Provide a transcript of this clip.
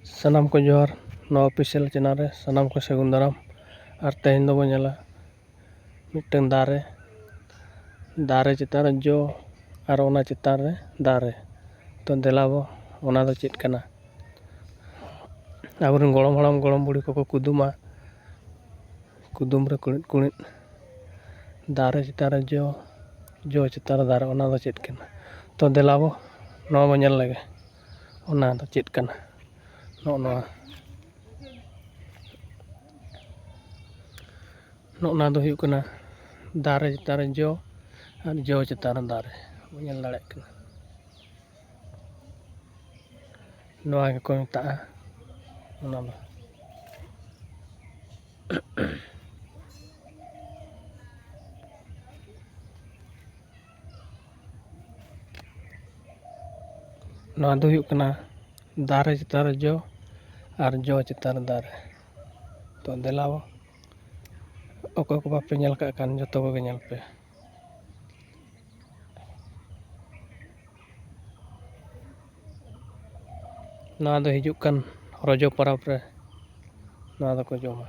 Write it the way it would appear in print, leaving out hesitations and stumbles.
ᱥᱟᱱᱟᱢ ᱠᱚ ᱡᱚᱦᱟᱨ ᱱᱚᱣᱟ ᱚᱯᱷᱤᱥᱤᱭᱟᱞ ᱪᱮᱱᱮᱞ ᱨᱮ ᱥᱟᱱᱟᱢ ᱠᱚ ᱥᱟᱹᱜᱩᱱ ᱫᱟᱨᱟᱢ ᱟᱨ ᱛᱮᱦᱮᱧ ᱫᱚᱵᱚ ᱧᱮᱞᱟ ᱢᱤᱫᱴᱟᱝ ᱫᱟᱨᱮ ᱪᱮᱛᱟᱱ ᱨᱮ ᱡᱚ ᱟᱨ ᱚᱱᱟ ᱪᱮᱛᱟᱱ ᱨᱮ ᱫᱟᱨᱮ ᱛᱚ ᱫᱮᱞᱟᱵᱚ ᱚᱱᱟ ᱫᱚ ᱪᱮᱫ ᱠᱟᱱᱟ? ᱟᱵᱚᱨᱮᱱ ᱜᱚᱲᱚᱢ ᱦᱟᱲᱟᱢ ᱜᱚᱲᱚᱢ ᱵᱩᱲᱦᱤ ᱠᱚᱠᱚ ᱠᱩᱫᱩᱢᱟ, ᱠᱩᱫᱩᱢ ᱨᱮ ᱠᱩᱬᱤᱫ ᱠᱩᱬᱤᱫ ᱫᱟᱨᱮ ᱪᱮᱛᱟᱱ ᱨᱮ ᱡᱚ ᱪᱮᱛᱟᱱ ᱨᱮ ᱫᱟᱨᱮ, ᱚᱱᱟ ᱫᱚ ᱪᱮᱫ ᱠᱟᱱᱟ? ᱛᱚ ᱫᱮᱞᱟᱵᱚ ᱱᱚᱣᱟ ᱵᱚ ᱧᱮᱞ ᱞᱮᱜᱮ ᱚᱱᱟ ᱫᱚ ᱪᱮᱫ ᱠᱟᱱᱟ? ᱱᱚᱜᱼᱚ ᱱᱚᱣᱟ ᱫᱚ ᱦᱩᱭᱩᱜ ᱠᱟᱱᱟ ᱫᱟᱨᱮ ᱪᱮᱛᱟᱱ ᱨᱮ ᱡᱚ ᱟᱨ ᱡᱚ ᱪᱮᱛᱟᱱ ᱨᱮ ᱫᱟᱨᱮ ᱵᱚ ᱧᱮᱞ ᱫᱟᱲᱮᱭᱟᱜ ᱠᱟᱱᱟ᱾ ᱱᱚᱣᱟ ᱜᱮᱠᱚ ᱢᱮᱛᱟᱜᱼᱟ ᱚᱱᱟ ᱫᱚ ᱱᱚᱣᱟ ᱫᱚ ᱦᱩᱭᱩᱜ ᱠᱟᱱᱟ ᱫᱟᱨᱮ ᱪᱮᱛᱟᱱ ᱨᱮ ᱡᱚ ᱟᱨ ᱡᱚ ᱪᱮᱛᱟᱱ ᱨᱮ ᱫᱟᱨᱮ᱾ ᱛᱚ ᱫᱮᱞᱟᱵᱚ ᱚᱠᱚᱭ ᱠᱚ ᱵᱟᱯᱮ ᱧᱮᱞ ᱠᱟᱜ ᱠᱷᱟᱱ ᱡᱚᱛᱚ ᱠᱚᱜᱮ ᱧᱮᱞ ᱯᱮ᱾ ᱱᱚᱣᱟ ᱫᱚ ᱦᱤᱡᱩᱜ ᱠᱟᱱ ᱨᱚᱡᱚ ᱯᱚᱨᱚᱵᱽ ᱨᱮ ᱱᱚᱣᱟ ᱫᱚᱠᱚ ᱡᱚᱢᱟ᱾